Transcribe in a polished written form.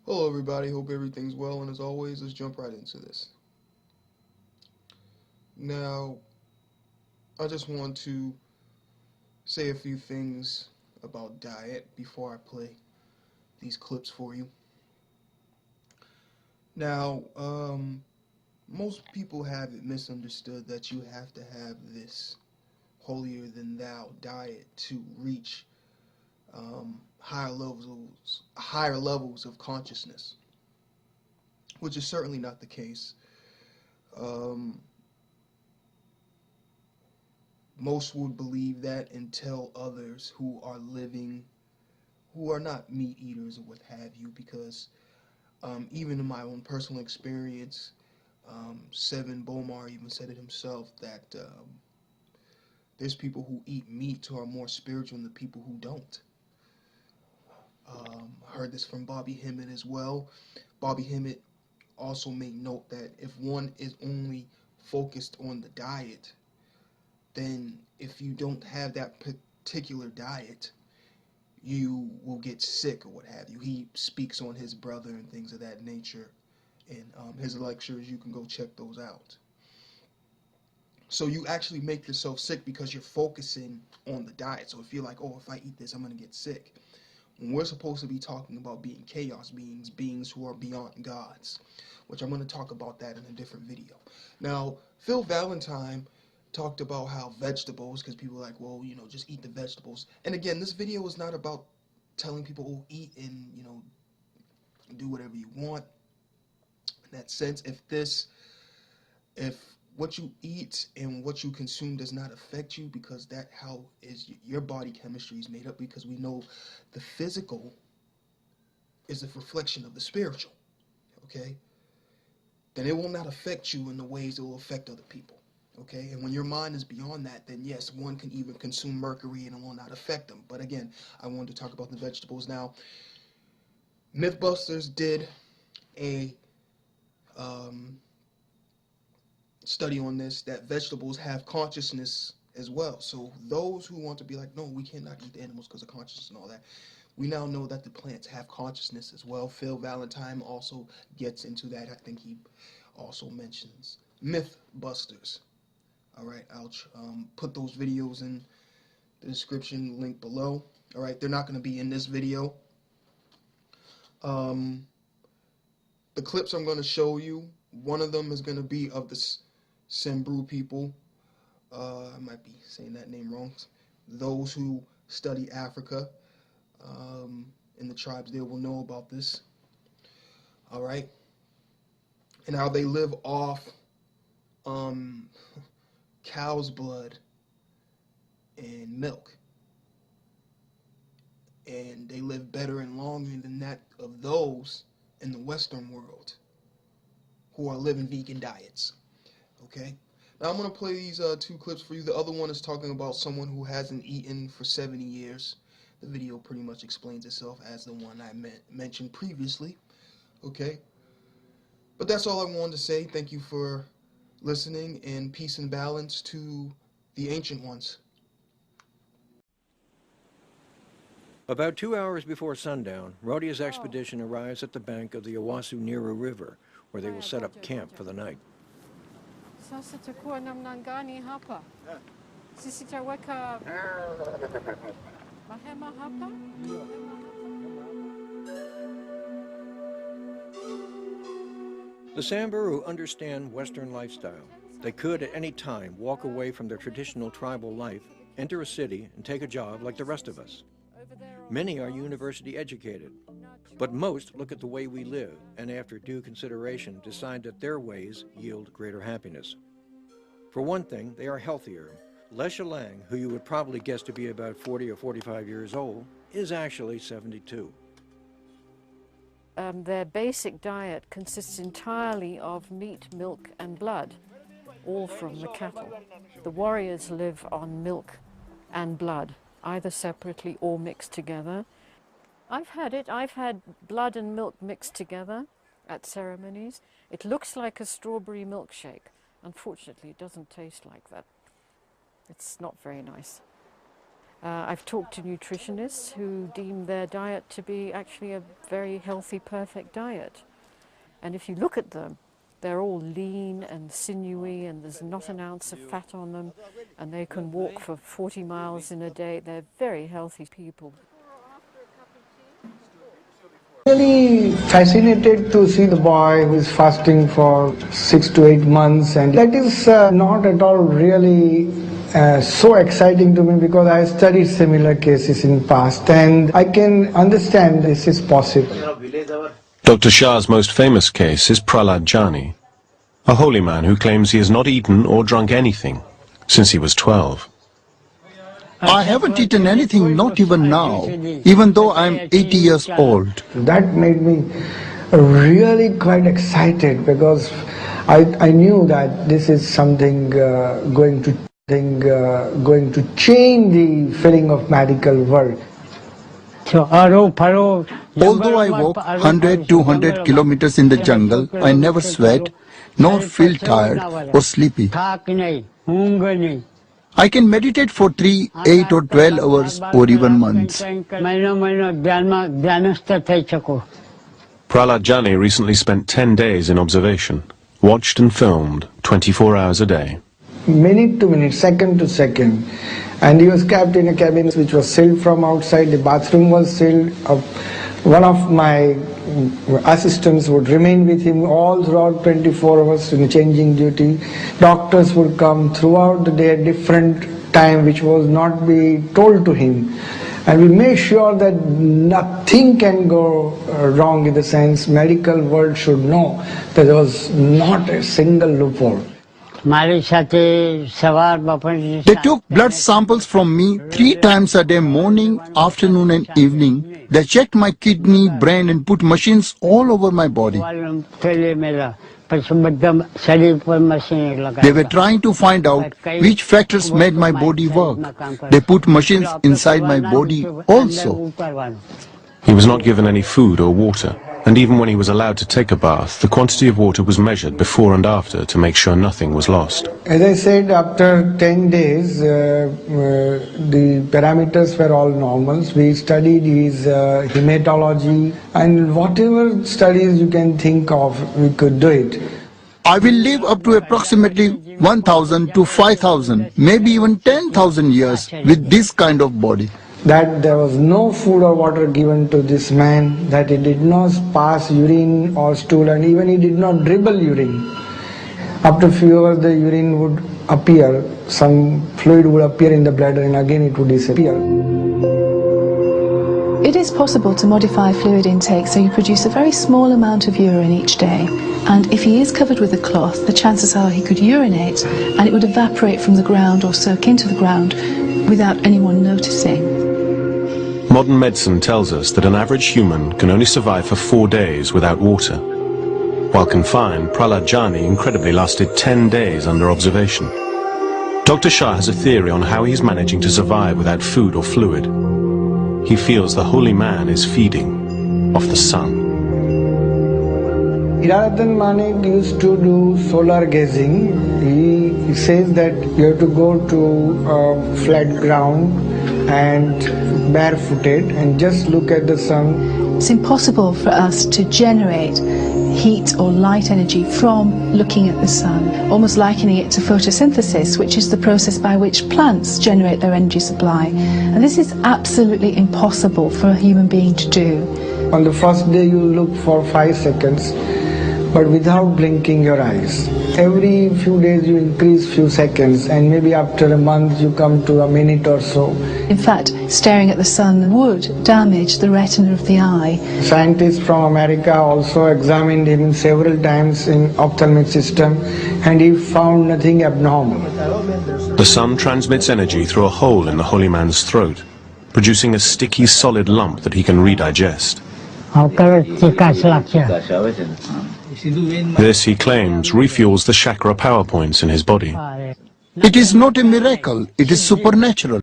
Hello everybody, hope everything's well, and as always, let's jump right into this. Now, I just want to say a few things about diet before I play these clips for you. Now, most people have it misunderstood that you have to have this holier-than-thou diet to reach higher levels of consciousness, which is certainly not the case. Most would believe that and tell others who are not meat eaters or what have you, because even in my own personal experience, Seven Bomar even said it himself that there's people who eat meat who are more spiritual than the people who don't. Heard this from Bobby Hemmitt as well. Bobby Hemmitt also made note that if one is only focused on the diet, then if you don't have that particular diet, you will get sick or what have you. He speaks on his brother and things of that nature in his lectures. You can go check those out. So you actually make yourself sick because you're focusing on the diet. So if you're like, oh, if I eat this, I'm going to get sick. When we're supposed to be talking about being chaos beings, beings who are beyond gods, which I'm going to talk about that in a different video. Now, Phil Valentine talked about how vegetables, because people are like, well, just eat the vegetables. And again, this video is not about telling people, oh, eat and, do whatever you want. In that sense, if what you eat and what you consume does not affect you, because that how is your body chemistry is made up, because we know the physical is a reflection of the spiritual, okay? Then it will not affect you in the ways it will affect other people. Okay, and when your mind is beyond that, then yes, one can even consume mercury and it will not affect them. But again, I wanted to talk about the vegetables. Now, Mythbusters did a study on this, that vegetables have consciousness as well. So those who want to be like, no, we cannot eat the animals because of consciousness and all that, we now know that the plants have consciousness as well. Phil Valentine also gets into that. I think he also mentions Mythbusters. All right, I'll put those videos in the description, link below. All right, they're not going to be in this video. The clips I'm going to show you, one of them is going to be of the Samburu people. I might be saying that name wrong. Those who study Africa in the tribes there will know about this. All right, and how they live off cow's blood and milk, and they live better and longer than that of those in the Western world who are living vegan diets. Okay, now I'm going to play these two clips for you. The other one is talking about someone who hasn't eaten for 70 years. The video pretty much explains itself as the one I mentioned previously. Okay, but that's all I wanted to say. Thank you for listening, and peace and balance to the ancient ones. About 2 hours before sundown, Rhodia's expedition arrives at the bank of the Owasso-Nero River, where they will set up camp for the night. The Samburu understand Western lifestyle. They could at any time walk away from their traditional tribal life, enter a city, and take a job like the rest of us. Many are university educated, but most look at the way we live and after due consideration decide that their ways yield greater happiness. For one thing, they are healthier. Lesha Lang, who you would probably guess to be about 40 or 45 years old, is actually 72. Their basic diet consists entirely of meat, milk, and blood, all from the cattle. The warriors live on milk and blood, either separately or mixed together. I've had it. I've had blood and milk mixed together at ceremonies. It looks like a strawberry milkshake. Unfortunately, it doesn't taste like that. It's not very nice. I've talked to nutritionists who deem their diet to be actually a very healthy, perfect diet. And if you look at them, they're all lean and sinewy, and there's not an ounce of fat on them, and they can walk for 40 miles in a day. They're very healthy people. Really fascinated to see the boy who is fasting for 6 to 8 months, and that is not at all really so exciting to me, because I studied similar cases in past and I can understand this is possible. Dr. Shah's most famous case is Prahlad Jani, a holy man who claims he has not eaten or drunk anything since he was 12. I haven't eaten anything, not even now, even though I'm 80 years old. That made me really quite excited, because I knew that this is something going to change the feeling of medical world. Although I walk 100-200 kilometers in the jungle, I never sweat, nor feel tired or sleepy. I can meditate for 3, 8 or 12 hours or even months. Prahlad Jani recently spent 10 days in observation, watched and filmed 24 hours a day. Minute to minute, second to second, and he was kept in a cabin which was sealed from outside. The bathroom was sealed. One of my assistants would remain with him all throughout 24 hours in changing duty. Doctors would come throughout the day at different time, which was not be told to him, and we made sure that nothing can go wrong, in the sense medical world should know that there was not a single loophole. They took blood samples from me 3 times a day, morning, afternoon and evening. They checked my kidney, brain and put machines all over my body. They were trying to find out which factors made my body work. They put machines inside my body also. He was not given any food or water, and even when he was allowed to take a bath, the quantity of water was measured before and after to make sure nothing was lost. As I said, after 10 days, the parameters were all normals. We studied his hematology, and whatever studies you can think of, we could do it. I will live up to approximately 1,000 to 5,000, maybe even 10,000 years with this kind of body. That there was no food or water given to this man, that he did not pass urine or stool, and even he did not dribble urine. After a few hours the urine would appear, some fluid would appear in the bladder, and again it would disappear. It is possible to modify fluid intake so you produce a very small amount of urine each day, and if he is covered with a cloth, the chances are he could urinate and it would evaporate from the ground or soak into the ground without anyone noticing. Modern medicine tells us that an average human can only survive for 4 days without water. While confined, Prahlad Jani incredibly lasted 10 days under observation. Dr. Shah has a theory on how he's managing to survive without food or fluid. He feels the holy man is feeding off the sun. Hiranathan Manik used to do solar gazing. He says that you have to go to flat ground and barefooted and just look at the sun. It's impossible for us to generate heat or light energy from looking at the sun, almost likening it to photosynthesis, which is the process by which plants generate their energy supply. And this is absolutely impossible for a human being to do. On the first day you look for 5 seconds, but without blinking your eyes. Every few days you increase few seconds, and maybe after a month you come to a minute or so. In fact, staring at the sun would damage the retina of the eye. Scientists from America also examined him several times in ophthalmic system, and he found nothing abnormal. The sun transmits energy through a hole in the holy man's throat, producing a sticky solid lump that he can redigest. This, he claims, refuels the chakra power points in his body. It is not a miracle, it is supernatural.